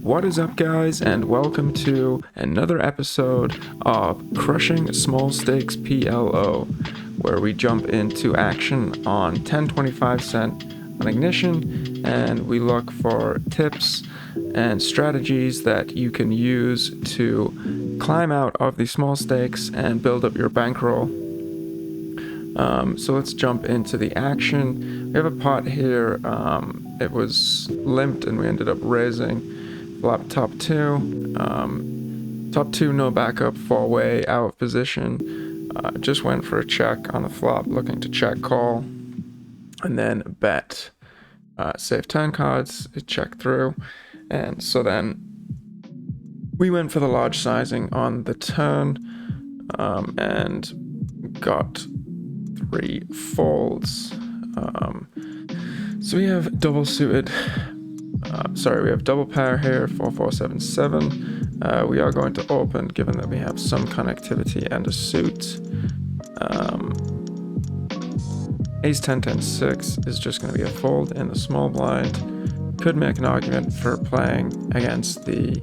What is up, guys, and welcome to another episode of Crushing Small Stakes PLO, where we jump into action on 10.25 on Ignition, and we look for tips and strategies that you can use to climb out of the small stakes and build up your bankroll. So let's jump into the action. We have a pot here. It was limped and we ended up raising. Flop top two, no backup, fall way, out of position. Just went for a check on the flop, looking to check call, and then bet. Save turn cards, check through, and so then we went for the large sizing on the turn, and got 3 folds. So we have double suited. We have double pair here, 4-4-7-7. We are going to open, given that we have some connectivity and a suit. Ace 10-10-6 is just going to be a fold in the small blind. Could make an argument for playing against the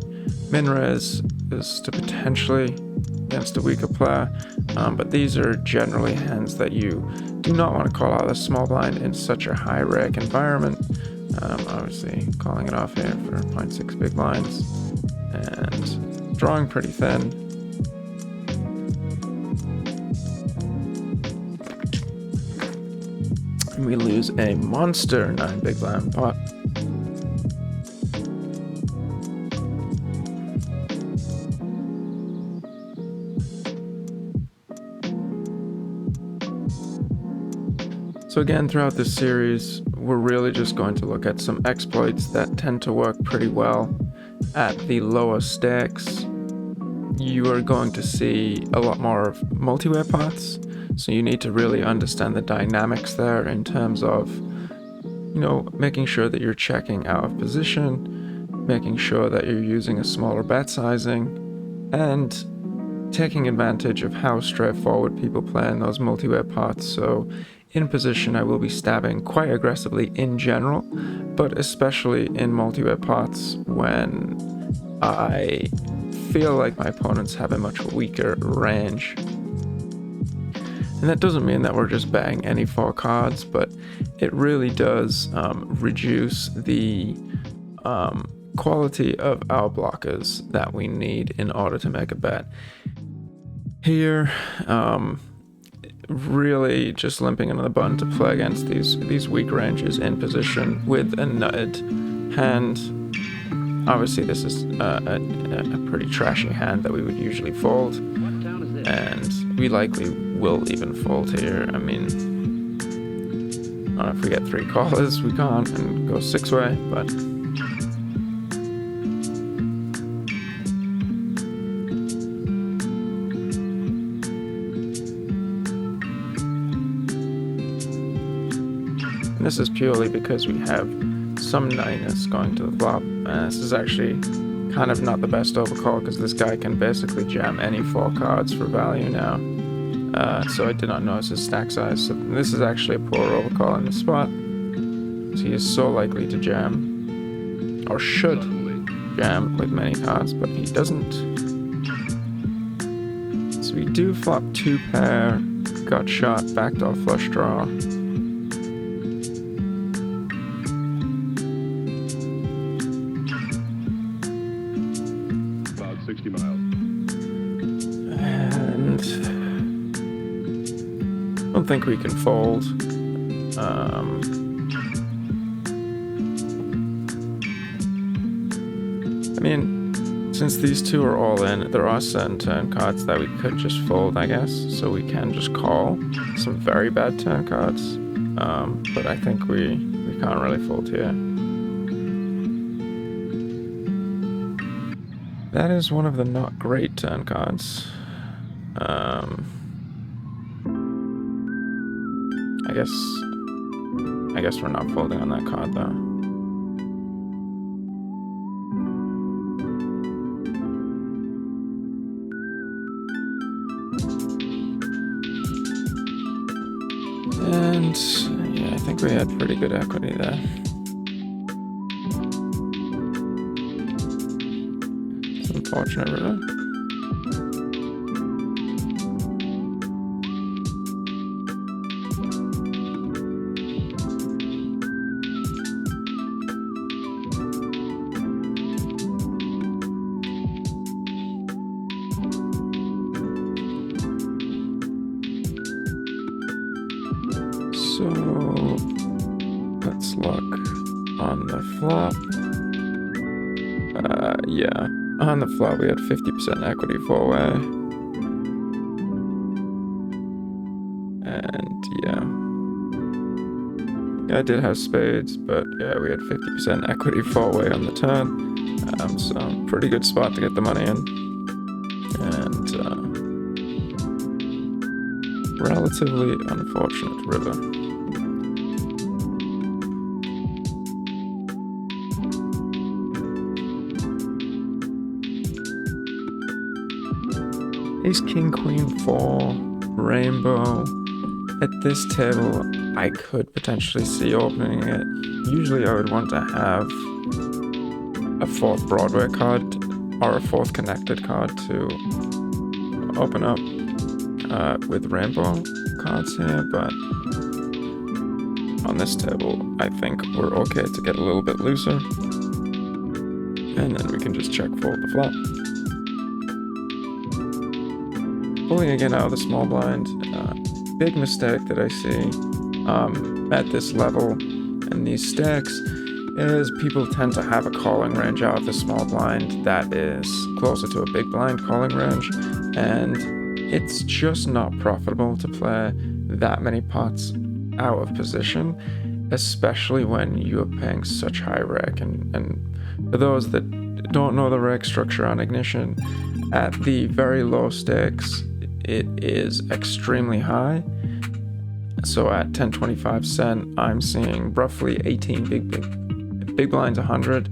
min-raise is to potentially against a weaker player, but these are generally hands that you do not want to call out a small blind in such a high rake environment. Obviously calling it off here for 0.6 big blinds and drawing pretty thin. And we lose a monster 9 big blind pot. So again, throughout this series, we're really just going to look at some exploits that tend to work pretty well at the lower stakes. You are going to see a lot more of multi-way pots, so you need to really understand the dynamics there in terms of, making sure that you're checking out of position, making sure that you're using a smaller bet sizing, and taking advantage of how straightforward people play in those multi-way pots. So in position, I will be stabbing quite aggressively in general, but especially in multi-way pots when I feel like my opponents have a much weaker range. And that doesn't mean that we're just betting any 4 cards, but it really does reduce the quality of our blockers that we need in order to make a bet. Here, really just limping into the button to play against these weak ranges in position with a nutted hand. Obviously this is a pretty trashy hand that we would usually fold, and we likely will even fold here. I mean, I don't know if we get 3 callers, we can't, and go 6-way, but this is purely because we have some nuttiness going to the flop. This is actually kind of not the best overcall because this guy can basically jam any 4 cards for value now. So I did not notice his stack size. So this is actually a poor overcall in the spot. So he is so likely to jam, or should jam with many cards, but he doesn't. So we do flop 2 pair, got shot, backdoor flush draw. About 60 miles. And I don't think we can fold. I mean, since these 2 are all in, there are certain turn cards that we could just fold, I guess. So we can just call some very bad turn cards. But I think we can't really fold here. That is one of the not great turn cards. I guess we're not folding on that card though. And yeah, I think we had pretty good equity there. Unfortunate, really. So let's look on the flop. Yeah, on the flop we had 50% equity four-way. And yeah, I did have spades, but yeah, we had 50% equity four-way on the turn. So pretty good spot to get the money in. And relatively unfortunate river. Ace, king, queen, four, rainbow. At this table, I could potentially see opening it. Usually I would want to have a fourth Broadway card or a fourth connected card to open up with rainbow cards here, but on this table, I think we're okay to get a little bit looser. And then we can just check fold the flop. Pulling again out of the small blind. Big mistake that I see at this level and these stacks is people tend to have a calling range out of the small blind that is closer to a big blind calling range, and it's just not profitable to play that many pots out of position, especially when you're paying such high rec. And for those that don't know the rec structure on Ignition, at the very low stakes, it is extremely high. So at 10.25 cent, I'm seeing roughly 18 big blinds, 100.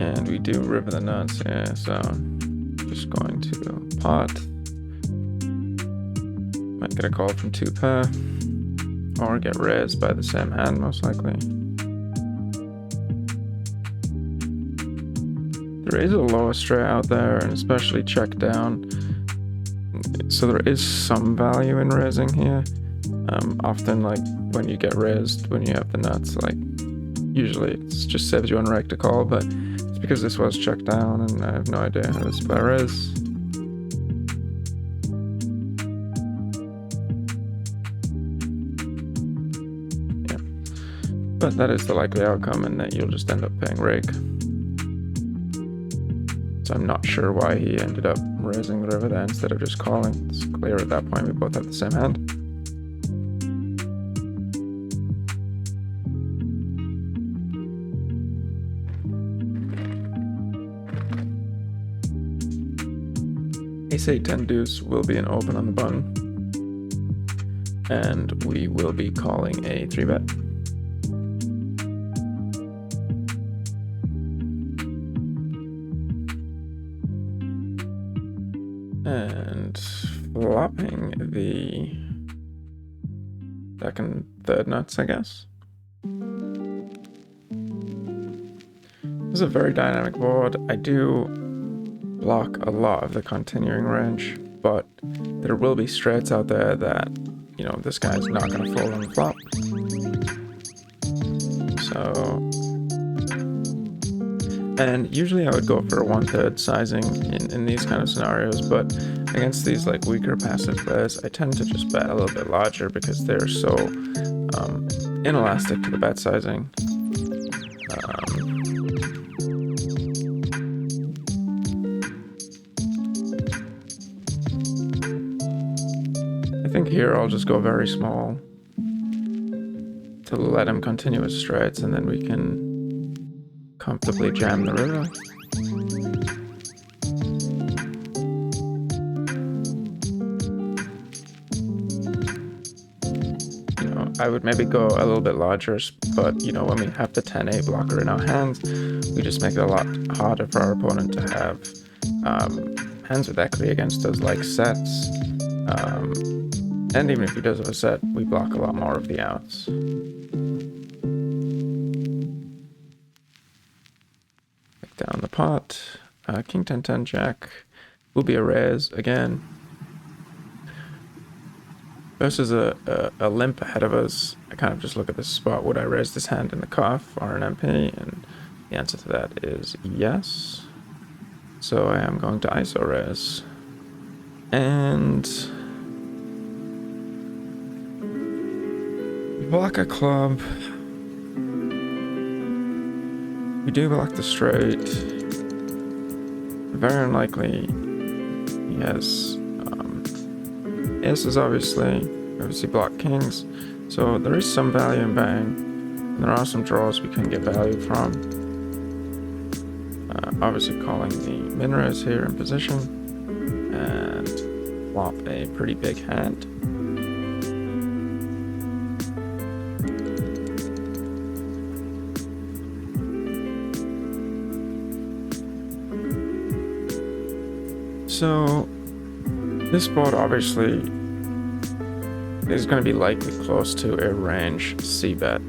And we do river the nuts here, so just going to pot. Might get a call from two pair, or get raised by the same hand, most likely. There is a lower straight out there, and especially check down. So there is some value in raising here. Often, like when you get raised, when you have the nuts, like usually it just saves you on rec to call, but it's because this was checked down, and I have no idea who this player is. Yeah, but that is the likely outcome, and that you'll just end up paying rake. So I'm not sure why he ended up raising the river there instead of just calling. It's clear at that point we both have the same hand. Ace 8 10 deuce will be an open on the button, and we will be calling a 3-bet. And flopping the second, third nuts, I guess. This is a very dynamic board. I do block a lot of the continuing range, but there will be straights out there that, you know, this guy's not going to fold on the flop. So, and usually I would go for a 1/3 sizing in these kind of scenarios, but against these like weaker passive players, I tend to just bet a little bit larger because they're so inelastic to the bet sizing. I think here I'll just go very small to let him continue his straights, and then we can comfortably jam the river. You know, I would maybe go a little bit larger, but you know, when we have the 10-8 blocker in our hands, we just make it a lot harder for our opponent to have hands with equity against us, like sets. And even if he does have a set, we block a lot more of the outs. pot. King 10-10 jack will be a raise again. Versus a limp ahead of us, I kind of just look at this spot. Would I raise this hand in the cuff or an MP? And the answer to that is yes. So I am going to ISO raise. And block a club. We do block the straight. Very unlikely he has aces, obviously block kings. So there is some value in betting. There are some draws we can get value from. Obviously calling the min raise here in position and flop a pretty big hand. So this board obviously is going to be likely close to a range c-bet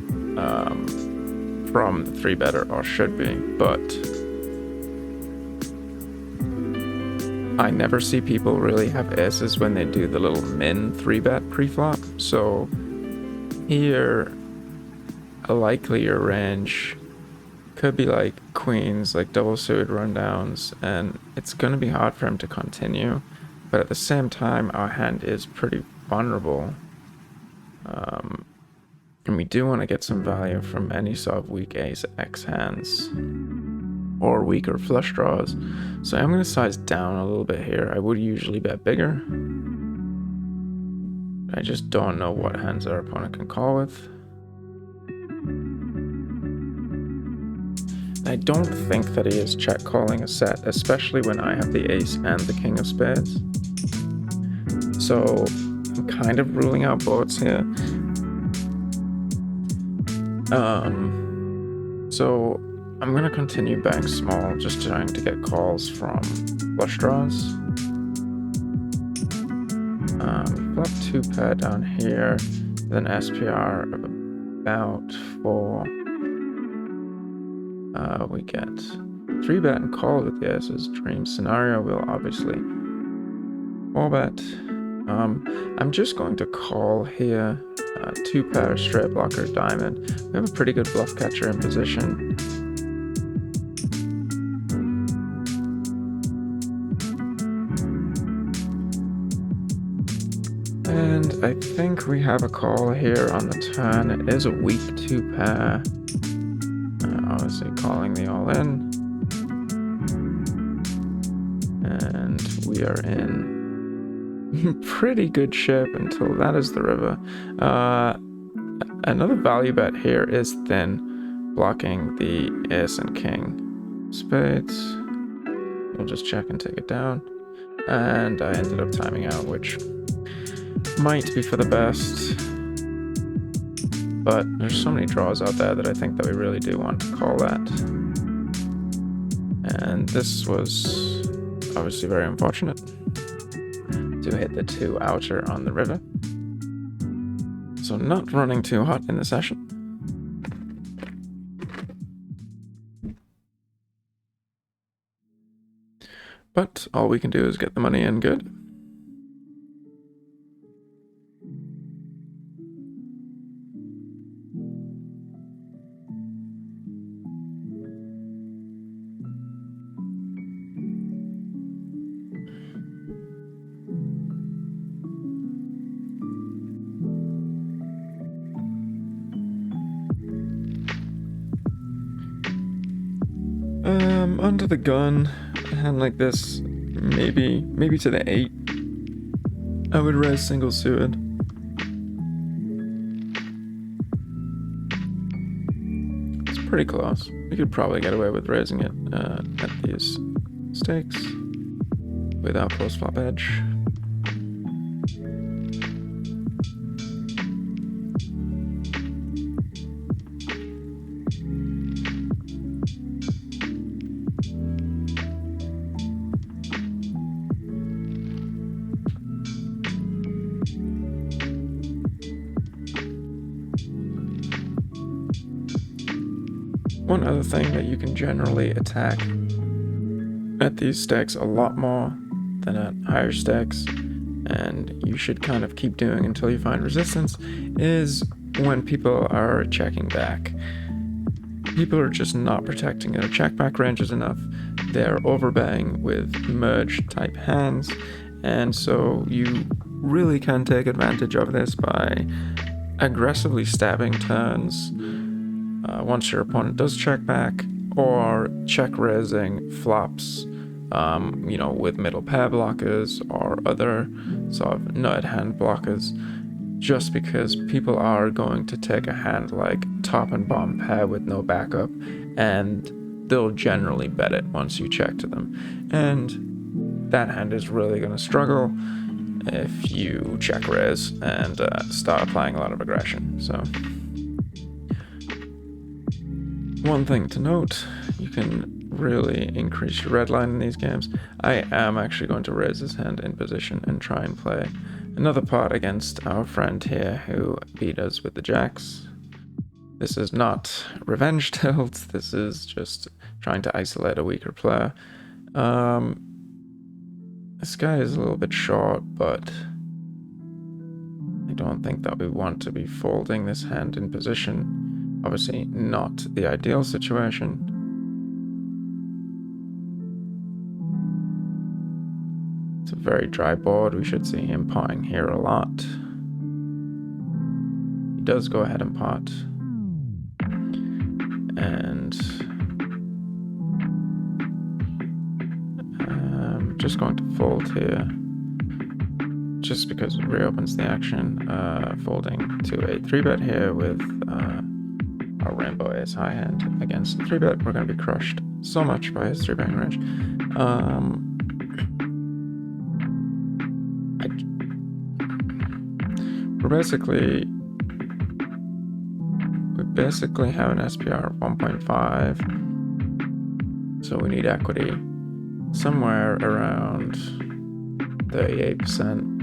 from the 3-better, or should be, but I never see people really have aces when they do the little min 3-bet pre-flop. So here, a likelier range could be like queens, like double suited rundowns, and it's going to be hard for him to continue. But at the same time, our hand is pretty vulnerable. And we do want to get some value from any sort of weak ace X hands or weaker flush draws. So I'm going to size down a little bit here. I would usually bet bigger. I just don't know what hands our opponent can call with. I don't think that he is check calling a set, especially when I have the ace and the king of spades. So I'm kind of ruling out boards here. So I'm going to continue betting small, just trying to get calls from flush draws. Flop 2-pair down here with an SPR of about 4. We get 3-bet and call with the aces. Dream scenario will obviously 4-bet. I'm just going to call here. 2-pair straight blocker diamond. We have a pretty good bluff catcher in position. And I think we have a call here on the turn. It is a weak 2-pair. Obviously calling the all-in. And we are in pretty good shape until that is the river. Another value bet here is thin, blocking the ace and king spades. We'll just check and take it down. And I ended up timing out, which might be for the best. But there's so many draws out there that I think that we really do want to call that. And this was obviously very unfortunate to hit the 2 outer on the river. So not running too hot in the session. But all we can do is get the money in good. Under the gun, a hand like this, maybe to the 8, I would raise single suited. It's pretty close. We could probably get away with raising it at these stakes without post flop edge. One other thing that you can generally attack at these stakes a lot more than at higher stakes, and you should kind of keep doing until you find resistance, is when people are checking back. People are just not protecting their check back ranges enough. They're overbaying with merge type hands, and so you really can take advantage of this by aggressively stabbing turns once your opponent does check back, or check raising flops, with middle pair blockers or other sort of nut hand blockers, just because people are going to take a hand like top and bottom pair with no backup, and they'll generally bet it once you check to them. And that hand is really going to struggle if you check raise and start applying a lot of aggression. So one thing to note, you can really increase your red line in these games. I am actually going to raise this hand in position and try and play another pot against our friend here who beat us with the jacks. This is not revenge tilt, this is just trying to isolate a weaker player. This guy is a little bit short, but I don't think that we want to be folding this hand in position. Obviously not the ideal situation. It's a very dry board. We should see him potting here a lot. He does go ahead and pot. And I'm just going to fold here, just because it reopens the action, folding to a 3-bet here with our rainbow ace high hand against 3-bet. We're going to be crushed so much by his 3-betting range. We basically have an SPR of 1.5, so we need equity somewhere around 38%.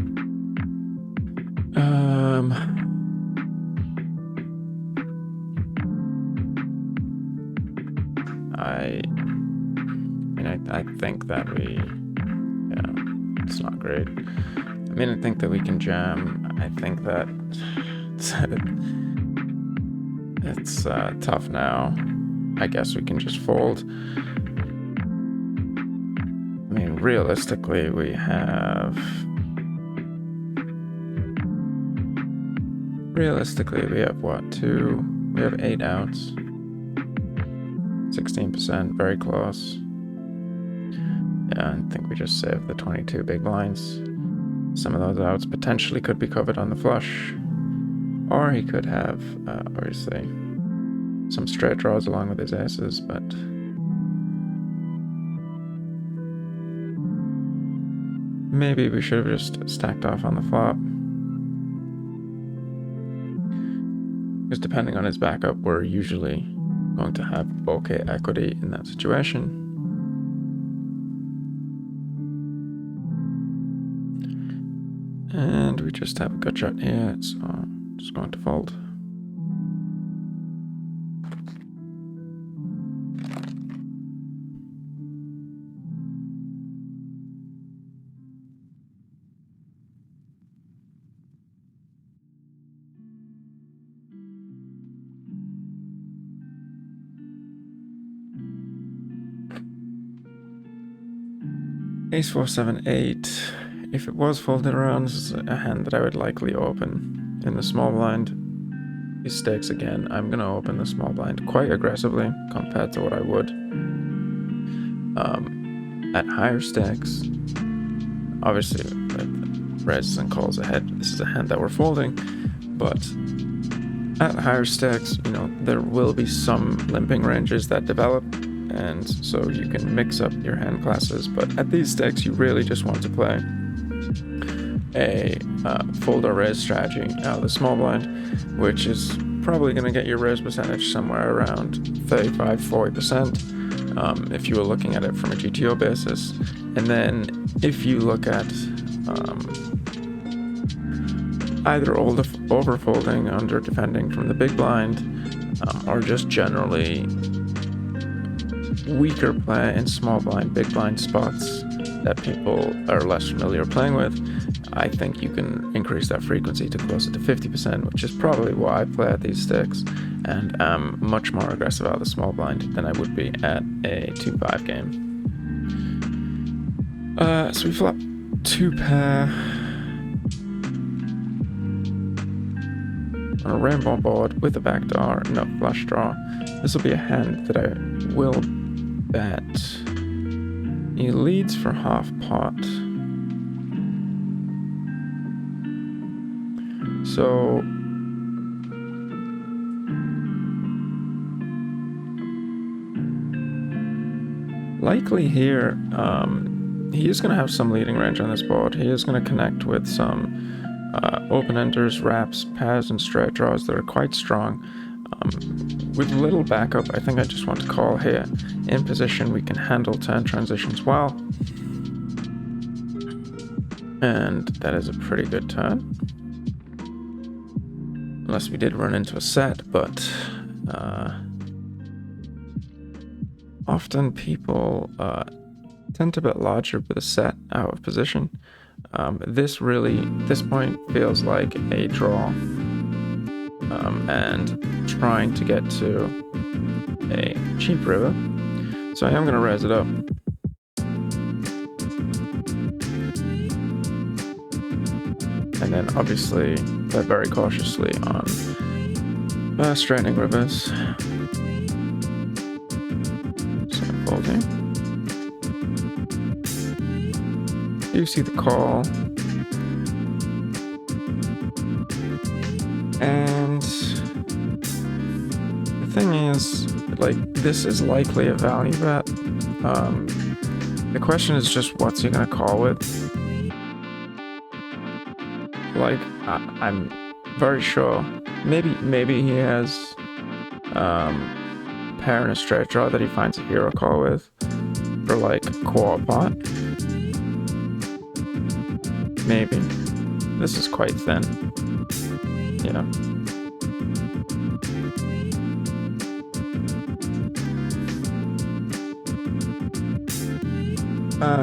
I think that it's not great. I think that we can jam. I think that it's tough now. I guess we can just fold. Realistically, we have what, we have 8 outs. 16%, very close. Yeah, I think we just saved the 22 big blinds. Some of those outs potentially could be covered on the flush, or he could have, obviously, some straight draws along with his aces, but maybe we should have just stacked off on the flop. Because depending on his backup, we're usually going to have okay equity in that situation. And we just have a gut shot here, so I'm just going to fold. Ace 4, 7, 8. If it was folded around, this is a hand that I would likely open in the small blind. These stakes again, I'm going to open the small blind quite aggressively compared to what I would at higher stakes. Obviously, with raises and calls ahead, this is a hand that we're folding, but at higher stakes, there will be some limping ranges that develop, and so you can mix up your hand classes, but at these stakes, you really just want to play a fold or raise strategy out of the small blind, which is probably going to get your raise percentage somewhere around 35-40% if you were looking at it from a GTO basis. And then if you look at either overfolding, under defending from the big blind, or just generally weaker play in small blind, big blind spots that people are less familiar playing with, I think you can increase that frequency to closer to 50%, which is probably why I play at these sticks, and I'm much more aggressive out of the small blind than I would be at a 2-5 game. So we flop 2 pair on a rainbow board with a backdoor, no flush draw. This will be a hand that I will bet. He leads for half pot. So likely here, he is going to have some leading range on this board. He is going to connect with some open-enders, wraps, pairs, and straight draws that are quite strong. With little backup, I think I just want to call here. In position, we can handle turn transitions well. And that is a pretty good turn. Unless we did run into a set, but often people tend to bet larger with a set out of position. This point feels like a draw, and trying to get to a cheap river. So I am going to raise it up. And then obviously play very cautiously on straightening rivers. So folding. You see the call. And the thing is, like, this is likely a value bet. The question is just what's he gonna call with? Like, I'm very sure. Maybe he has pair and a straight draw that he finds a hero call with for like quarter pot. Maybe. This is quite thin. Yeah.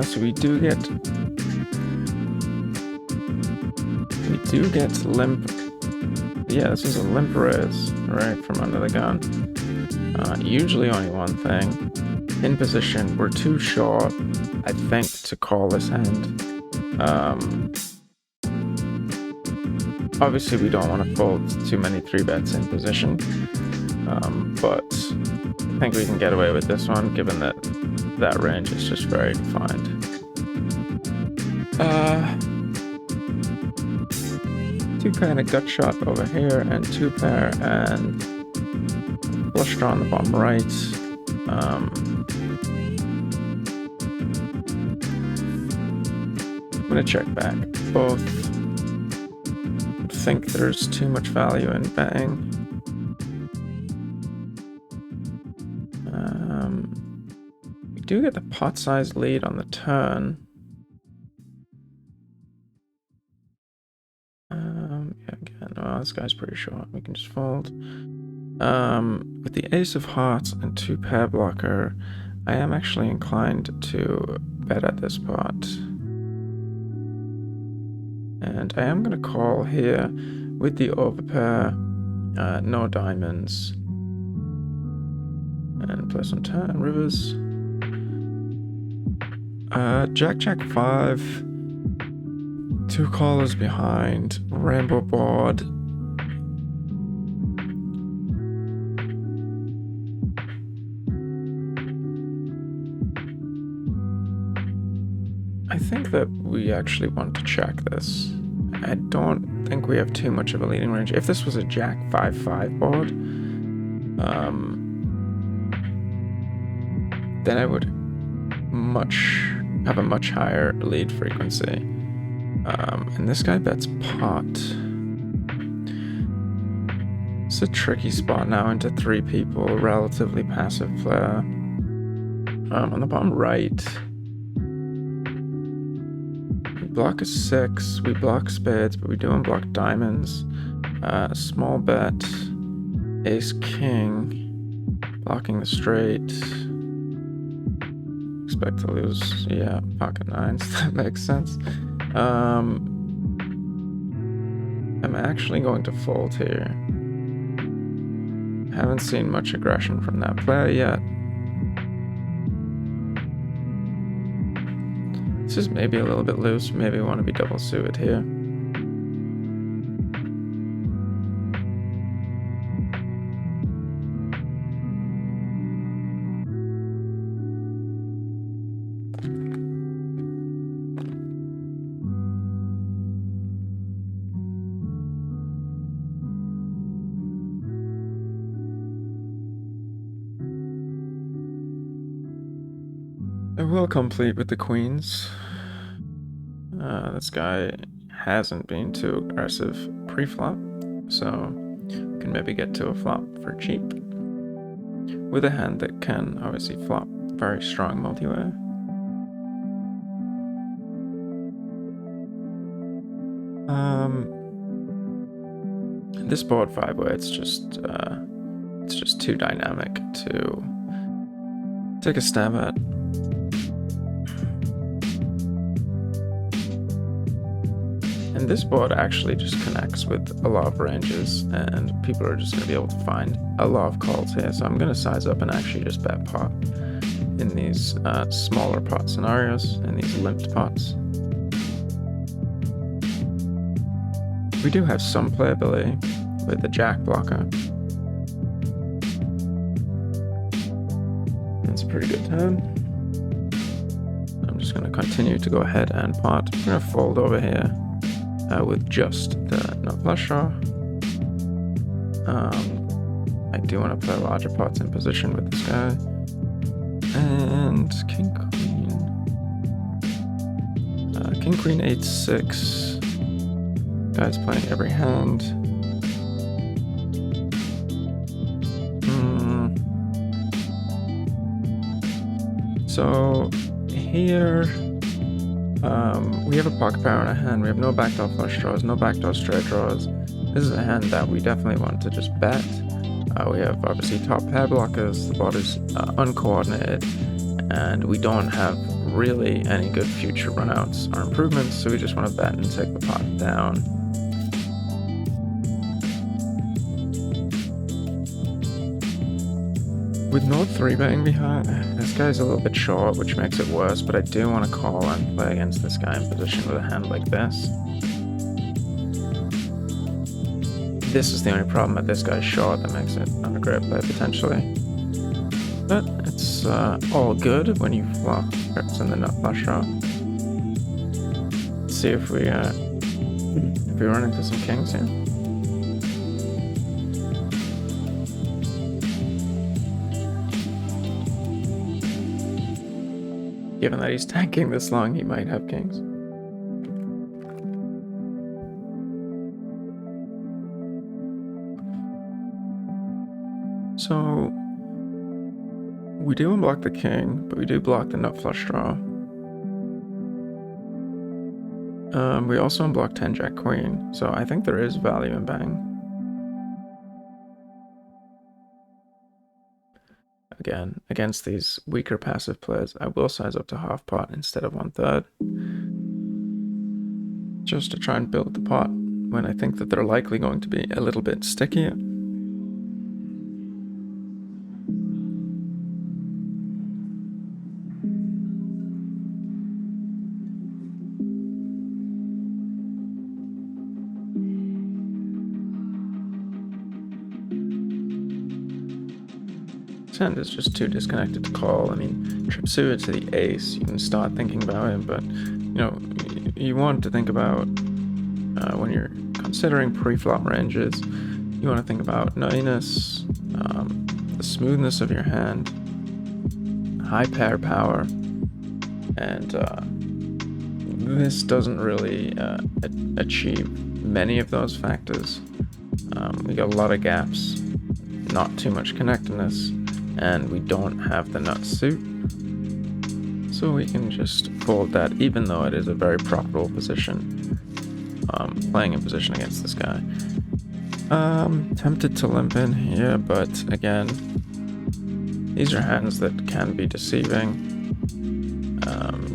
So we do get limp. Yeah, this is a limp raise, right, from under the gun. Usually only one thing. In position, we're too short, I think, to call this hand. Obviously, we don't want to fold too many 3-bets in position, but I think we can get away with this one, given that that range is just very defined. 2-pair and a gut shot over here, and 2-pair and flush draw on the bottom right. I'm gonna check back. Both think there's too much value in betting. We do get the pot size lead on the turn. Yeah, again, well, this guy's pretty short. We can just fold. With the ace of hearts and 2-pair blocker, I am actually inclined to bet at this pot. And I am going to call here with the overpair, no diamonds, and play some turn rivers. Jack 5, 2 callers behind, rainbow board. I think that we actually want to check this. I don't think we have too much of a leading range. If this was a Jack 5-5 board, then I would have a much higher lead frequency. And this guy bets pot. It's a tricky spot now into 3 people, relatively passive player. On the bottom right, block a 6, we block spades, but we do unblock diamonds. Small bet, ace king, blocking the straight. expect to lose. Yeah, pocket nines. That makes sense. I'm actually going to fold here. Haven't seen much aggression from that player yet. This is maybe a little bit loose. Maybe we want to be double suited here. I will complete with the queens. This guy hasn't been too aggressive pre-flop, so we can maybe get to a flop for cheap with a hand that can obviously flop very strong multi-way. This board 5-way, it's just too dynamic to take a stab at. And this board actually just connects with a lot of ranges, and people are just going to be able to find a lot of calls here. So I'm going to size up and actually just bet pot in these smaller pot scenarios, in these limped pots. We do have some playability with the jack blocker. That's a pretty good turn. I'm just going to continue to go ahead and pot. I'm going to fold over here. With just the nut flush draw. I do want to play larger pots in position with this guy. And king queen. King queen 8-6. Guy's playing every hand. So here. We have a pocket pair in our hand. We have no backdoor flush draws, no backdoor straight draws. This is a hand that we definitely want to just bet. We have obviously top pair blockers. The board is uncoordinated, and we don't have really any good future runouts or improvements, so we just want to bet and take the pot down. With no 3-betting behind, this guy's a little bit short, which makes it worse, but I do want to call and play against this guy in position with a hand like this. This is the only problem that this guy's short that makes it not a great play potentially. But it's all good when you flop grips in the nut flush draw. Let's see if we run into some kings here. Given that he's tanking this long, he might have kings. So we do unblock the king, but we do block the nut flush draw. We also unblock 10 jack queen, so I think there is value in bang. Again, against these weaker passive players, I will size up to half pot instead of 1/3. Just to try and build the pot when I think that they're likely going to be a little bit stickier. Hand is just too disconnected to call. I mean, trip suited to the ace, you can start thinking about it, but you know, you want to think about when you're considering pre-flop ranges, you want to think about nuttiness, the smoothness of your hand, high pair power, and this doesn't really achieve many of those factors. We got a lot of gaps, not too much connectedness, and we don't have the nut suit, so we can just fold that, even though it is a very profitable position, playing in position against this guy. Tempted to limp in here, but again, these are hands that can be deceiving.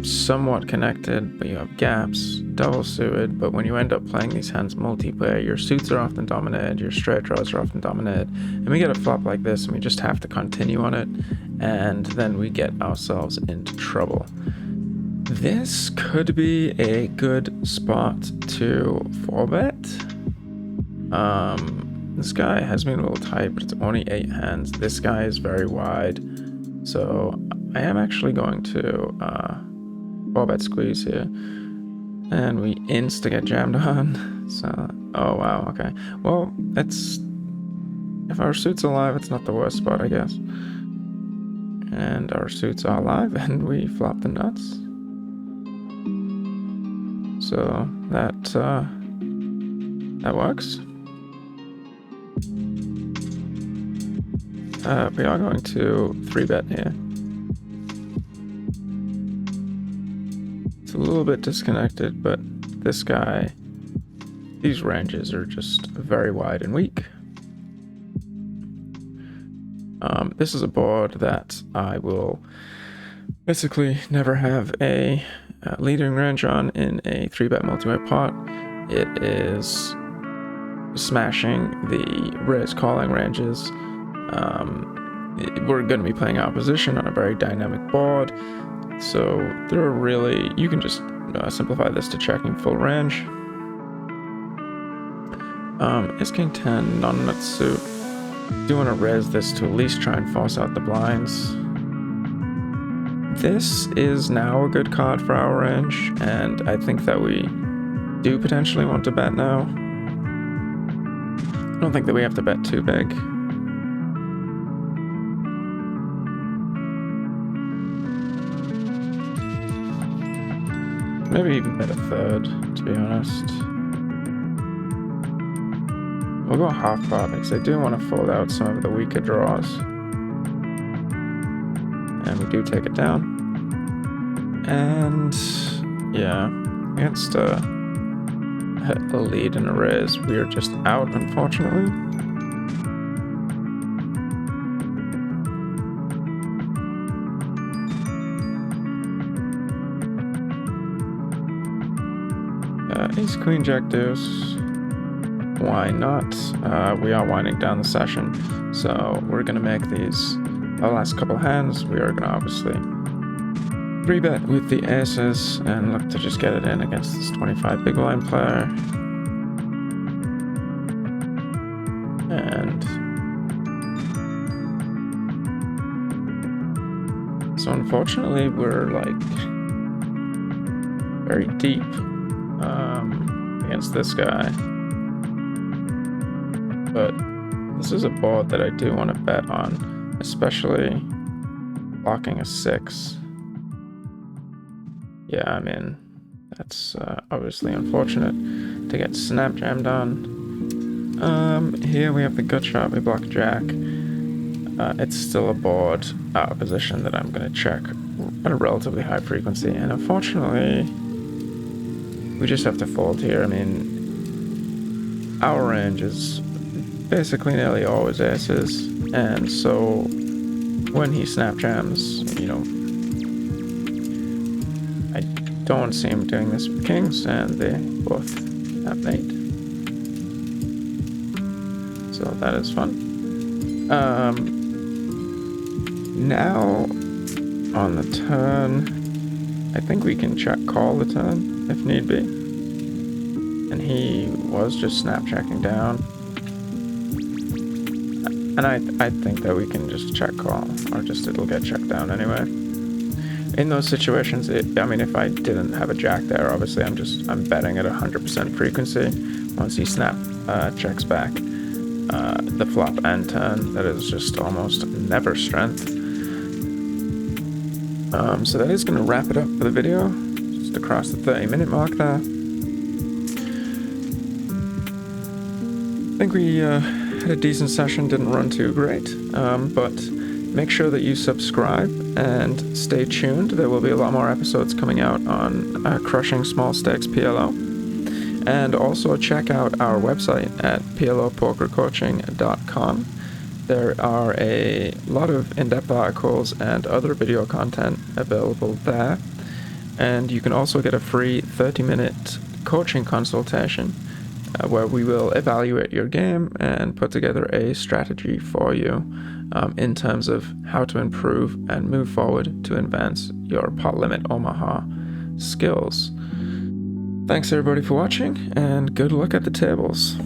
somewhat connected, but you have gaps, double suited. But when you end up playing these hands multiplayer, your suits are often dominated, your straight draws are often dominated, and we get a flop like this, and we just have to continue on it, and then we get ourselves into trouble. This could be a good spot to 4-bet. This guy has been a little tight, but it's only 8 hands. This guy is very wide, so I am actually going to 4-bet squeeze here, and we insta get jammed on. So, oh wow, okay. Well, if our suit's alive, it's not the worst spot, I guess. And our suits are alive, and we flop the nuts. So that works. We are going to 3-bet here. It's a little bit disconnected, but this guy, these ranges are just very wide and weak. This is a board that I will basically never have a leading range on in a 3-bet multi-way pot. It is smashing the raise calling ranges. We're going to be playing opposition on a very dynamic board, so there are really, you can just simplify this to checking full range. Ace King 10, non-nut suit. Do want to raise this to at least try and force out the blinds. This is now a good card for our range, and I think that we do potentially want to bet now. I don't think that we have to bet too big. Maybe even bet a third, to be honest. We'll go half pot because I do want to fold out some of the weaker draws. And we do take it down. And yeah, against a lead in a raise, we are just out, unfortunately. Ace Queen Jack Deuce. Why not? We are winding down the session, so we're gonna make these our last couple hands. We are gonna obviously 3-bet with the aces and look to just get it in against this 25 big blind player. And so unfortunately we're like very deep against this guy. But this is a board that I do want to bet on, especially blocking a 6. Yeah, I mean, that's obviously unfortunate to get snap jammed on. Here we have the gut shot, we block Jack. It's still a board out of position that I'm going to check at a relatively high frequency, and unfortunately, we just have to fold here. I mean, our range is basically nearly always aces, and so when he snap jams, you know, I don't see him doing this with kings, and they both have mate. So that is fun. Now on the turn, I think we can check call the turn if need be. And he was just snap checking down. And I think that we can just check call, or just it'll get checked down anyway. In those situations, I mean, if I didn't have a jack there, obviously I'm betting at 100% frequency. Once he snap checks back the flop and turn, that is just almost never strength. So that is going to wrap it up for the video, just across the 30-minute mark there. I think we had a decent session, didn't run too great, but make sure that you subscribe and stay tuned. There will be a lot more episodes coming out on crushing Small Stakes PLO. And also check out our website at plopokercoaching.com. There are a lot of in-depth articles and other video content available there. And you can also get a free 30-minute coaching consultation where we will evaluate your game and put together a strategy for you in terms of how to improve and move forward to advance your Pot Limit Omaha skills. Thanks everybody for watching, and good luck at the tables.